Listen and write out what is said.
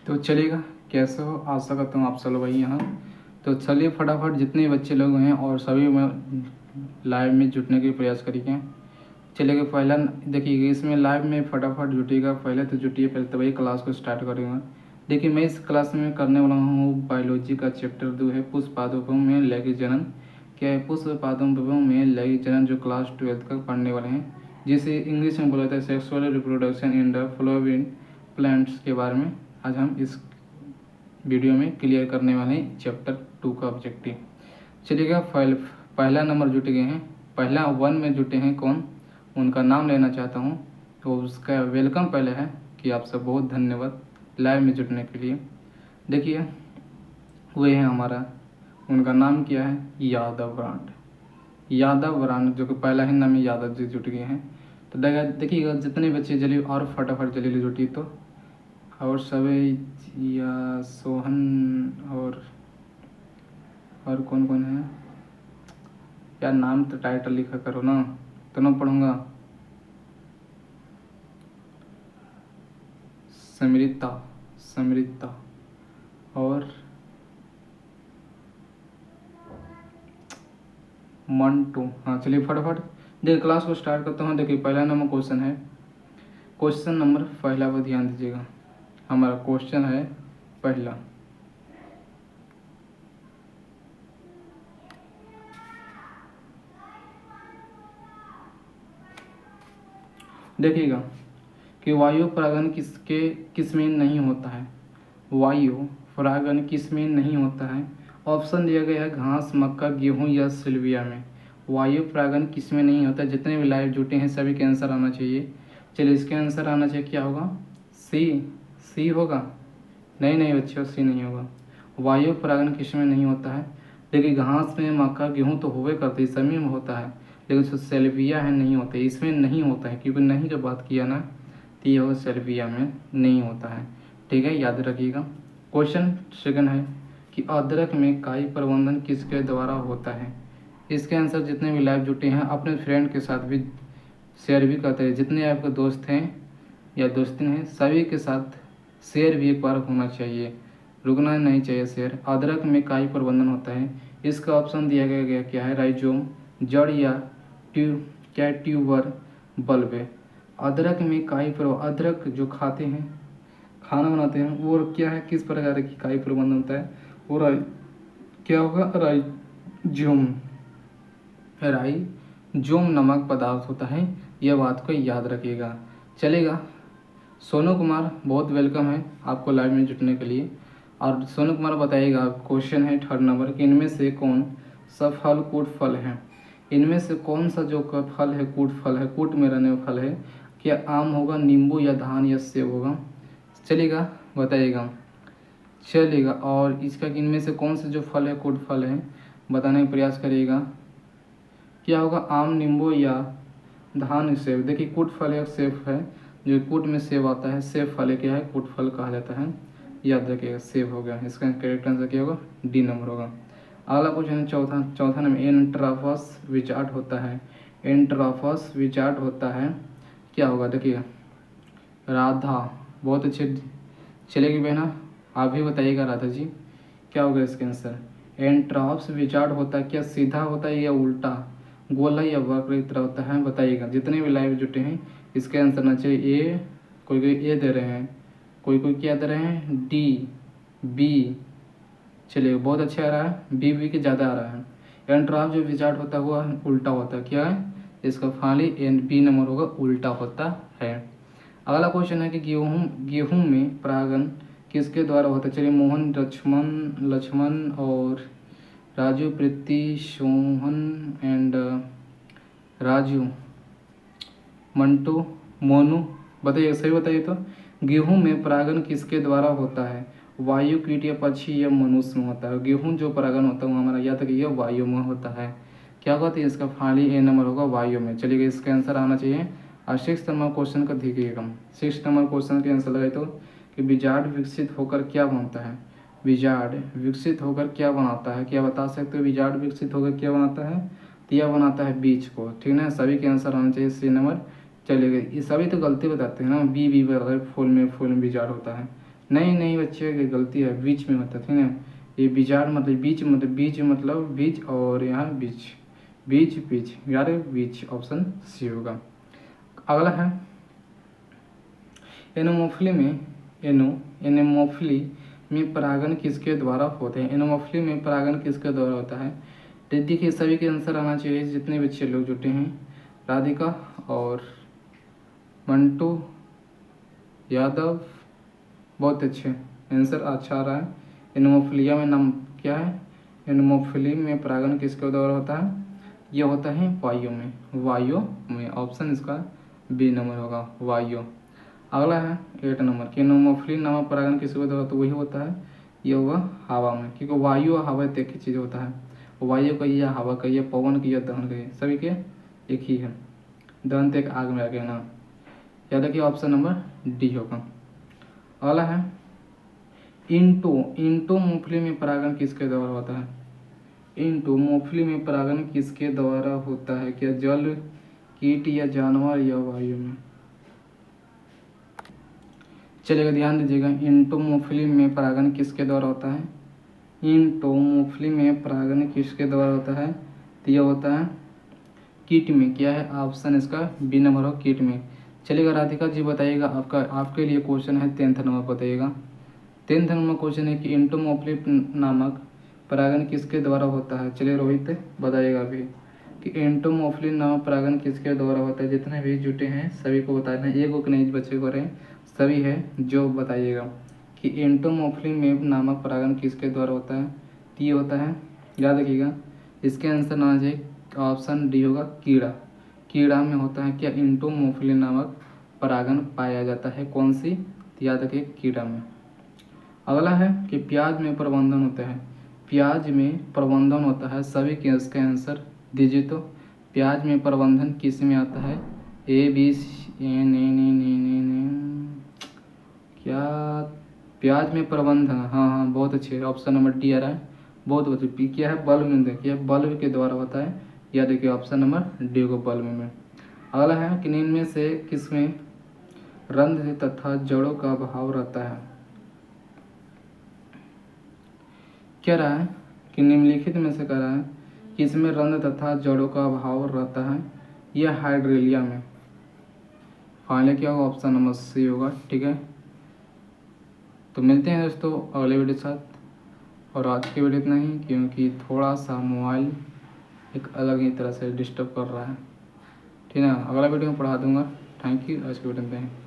तो चलिएगा, कैसे हो, आशा करता हूँ आप सब भाई यहाँ। तो चलिए फटाफट जितने बच्चे लोग हैं और सभी में लाइव में जुटने के प्रयास करिए। चलिएगा, पहला देखिएगा, इसमें लाइव में फटाफट जुटिएगा। पहले तो जुटिए, पहले तभी क्लास को स्टार्ट करूँगा। देखिए, मैं इस क्लास में करने वाला हूँ बायोलॉजी का चैप्टर 2 है, पुष्पादोपम में लैंगिक जनन। क्या है पुष्पादोपम में लैंगिक जनन, जो क्लास 12 का पढ़ने वाले हैं, जिसे इंग्लिश में बोला जाता है sexual reproduction in the fluorine plants के बारे में आज हम इस वीडियो में क्लियर करने वाले हैं चैप्टर 2 का ऑब्जेक्टिव। चलिएगा, पहला नंबर जुट गए हैं, पहला 1 में जुटे हैं कौन, उनका नाम लेना चाहता हूँ। तो उसका वेलकम पहले है कि आप सब बहुत धन्यवाद लाइव में जुटने के लिए। देखिए, वे हैं हमारा, उनका नाम क्या है, यादव ब्रांड। यादव ब्रांड जो कि पहला ही नाम है, यादव जी जुट गए हैं। तो देखिएगा, जितने बच्चे जल्दी और फटाफट जल्दी जुटी तो, और सभी या सोहन और कौन कौन है यार, नाम तो टाइटल लिखा करो ना, तो ना पढ़ूंगा। समृता और मंटू। हाँ चलिए फटाफट देखिए क्लास को स्टार्ट करता हूँ। देखिए, पहला नंबर क्वेश्चन है, क्वेश्चन नंबर पहला पर ध्यान दीजिएगा। हमारा क्वेश्चन है पहला, देखिएगा कि वायु परागण किसमें नहीं होता है। वायु परागण किसमें नहीं होता है। ऑप्शन दिया गया है घास, मक्का, गेहूं या सिल्विया में। वायु परागण किसमें नहीं होता। जितने भी लाइव जुटे हैं सभी के आंसर आना चाहिए। चलिए, इसके आंसर आना चाहिए, क्या होगा, सी होगा। नहीं बच्चों, सी नहीं होगा। वायु परागण किसमें नहीं होता है। देखिए, घास में, मक्का, गेहूँ तो होवे करते हैं, सभी में होता है, लेकिन जो सेल्विया है नहीं होते, इसमें नहीं होता है, क्योंकि नहीं जो बात किया ना, तो ये होगा सेल्विया में नहीं होता है। ठीक है, याद रखिएगा। क्वेश्चन सेकंड है कि अदरक में काई प्रबंधन किसके द्वारा होता है। इसके आंसर जितने भी लाइव जुटे हैं अपने फ्रेंड के साथ भी शेयर भी करते हैं। जितने आपके दोस्त हैं या दोस्तिन हैं सभी के साथ शेयर भी एक बार होना चाहिए, रुकना नहीं चाहिए शेयर। अदरक में काई प्रबंधन होता है, इसका ऑप्शन दिया गया क्या है, राइजोम, जड़ या ट्यूबर बल्ब। अदरक में काई अदरक जो खाते हैं, खाना बनाते हैं, वो क्या है, किस प्रकार की काई प्रबंधन होता है, वो क्या होगा, राइजोम नमक पदार्थ होता है। यह बात को याद रखिएगा। चलेगा, सोनू कुमार बहुत वेलकम है आपको लाइव में जुटने के लिए। और सोनू कुमार बताइएगा, क्वेश्चन है थर्ड नंबर कि इनमें से कौन सा फल कूट फल है। इनमें से कौन सा जो फल है कूट फल है, कूट में रहने वाला फल है। क्या आम होगा, नींबू या धान या सेब होगा। चलिएगा, बताइएगा। चलिएगा, और इसका इनमें से कौन सा जो फल है कूट फल है बताने का प्रयास करिएगा। क्या होगा, आम, नींबू या धान, सेब। देखिए, कूट फल है, सेब है, जो कूट में सेब आता है, सेब फल क्या है, कूट फल कहा जाता है। याद रखिएगा, सेब हो गया। इसका करेक्ट आंसर क्या होगा, डी नंबर होगा। अगला क्वेश्चन है चौथा नंबर, एंट्राफस विचार्ट होता है। एंट्राफस विचार्ट होता है, क्या होगा, देखिए, राधा, बहुत अच्छे। चलेगी बहना, आप भी बताइएगा राधा जी, क्या होगा इसका आंसर। एंट्राफस विचार्ट होता है, क्या सीधा होता है या उल्टा, गोला या वक्र की तरह होता है, बताइएगा। जितने भी लाइव जुटे हैं इसके आंसर ना चाहिए। ए, कोई ए दे रहे हैं, कोई क्या दे रहे हैं, डी, बी। चलिए, बहुत अच्छा आ रहा है, बी के ज़्यादा आ रहा है। एंट्राफ जो विचार्ट होता है वो उल्टा होता है, क्या है, इसका फाइनली एन बी नंबर होगा, उल्टा होता है। अगला क्वेश्चन है कि गेहूं में परागण किसके द्वारा होता है। चलिए, मोहन, लक्ष्मण और राजू, प्रीति, सोहन एंड राजू, मंटू, मोनू, बताइए, सही बताइए। तो गेहूं में परागण किसके द्वारा होता है, वायु, कीट या पक्षी या मनुष्य में होता है। गेहूं जो परागण होता है वो हमारा याद रखिए वायु में होता है। क्या होता है, इसका फाइनली ए नंबर होगा, वायु में। चलिए, इसका आंसर आना चाहिए। और 6 नंबर क्वेश्चन का देखिएगा, 6 नंबर क्वेश्चन के आंसर लगाए तो कि बीजार्ड विकसित होकर क्या बनता है। बीजार्ड विकसित होकर क्या बनाता है, क्या बता सकते हो, बीजार्ड विकसित होकर क्या बनाता है, तो यह बनाता है बीज को। ठीक ना, सभी के आंसर आना चाहिए सी नंबर। चलिए, ये सभी तो गलती बताते हैं ना, बी बताते हैं, फूल में बीजार्ड होता है। नहीं बच्चे, ये गलती है, बीच में होता है, ठीक है। ये बिजार मतलब बीच मतलब बीच, और यहाँ बीच, बीच यार, बीच, ऑप्शन सी होगा। अगला है एनोमोफिली में, एनोमोफिली में परागण किसके द्वारा होते हैं? एनोमोफिली में परागण किसके द्वारा होता है? तो देखिए सभी के आंसर आना चाहिए, जितने बच्चे लोग जुटे हैं। राधिका और मंटू यादव, बहुत अच्छे, आंसर अच्छा आ रहा है। एनोमोफिलिया में नाम क्या है? एनोमोफिली में परागण किसके द्वारा होता है? यह होता है वायु में, ऑप्शन इसका बी नंबर होगा, वायु। अगला है 8 नंबर कि एनोमोफिली नामक परागण किसके द्वारा, तो वही होता है, यह होगा हवा में, क्योंकि वायु और हवा एक ही चीज़ होता है। वायु कहिए या हवा कहिए, पवन कहिए दहन कहिए, सभी के एक ही है। दहन तो एक आग में आ गया ना। याद रखिए ऑप्शन नंबर डी होगा। अगला है इंटो मूंगफली में परागण किसके द्वारा होता है? इंटो मूंगफली में परागण किसके द्वारा होता है? क्या जल, कीट या जानवर या वायु में? चलिएगा ध्यान दीजिएगा, इंटो मूंगफली में परागण किसके द्वारा होता है? इंटो मूंगफली में परागण किसके द्वारा होता है? तो यह होता है कीट में। क्या है ऑप्शन इसका बी नंबर हो, कीट में। चलिएगा राधिका जी बताइएगा, आपके लिए क्वेश्चन है 10th नंबर, बताइएगा 10th नंबर क्वेश्चन है कि इंटोमोफिली नामक परागण किसके द्वारा होता है? चलिए रोहित बताइएगा अभी कि इंटोमोफिली नामक परागण किसके द्वारा होता है। जितने भी जुटे हैं सभी को बताना है, एक नहीं बच्चे को रहे, सभी है जो बताइएगा कि इंटोमोफिली में नामक परागण किसके द्वारा होता है। तो ये होता है, याद रखिएगा, इसके आंसर आना चाहिए ऑप्शन डी होगा, कीड़ा में होता है क्या इंटोमोफिली नामक परागण पाया जाता है, कौन सी? तो याद रखिए कीड़ा में। अगला है कि प्याज में प्रबंधन होता है, प्याज में प्रबंधन होता है, सभी के इसके आंसर दीजिए। तो प्याज में प्रबंधन किस में आता है? ए बी क्या प्याज में प्रबंधन, हाँ बहुत अच्छे, ऑप्शन नंबर डी आ रहा है, बहुत अच्छे। पी क्या है? बल्ब में, देखिए बल्ब के द्वारा होता है, या देखिए ऑप्शन नंबर डी को बल्ब में। अगला है कि इनमें से किसमें रंध्र तथा जड़ों का अभाव रहता है? कह रहा है कि निम्नलिखित में से कह रहा है कि इसमें रंध्र तथा जड़ों का अभाव रहता है, यह हाइड्रेलिया में। फाइनल क्या होगा? ऑप्शन नंबर सी होगा, ठीक है। तो मिलते हैं दोस्तों अगले वीडियो के साथ, और आज की वीडियो इतना ही, क्योंकि थोड़ा सा मोबाइल एक अलग ही तरह से डिस्टर्ब कर रहा है, ठीक है। अगला वीडियो में पढ़ा दूंगा। थैंक यू, आज की वीडियो में।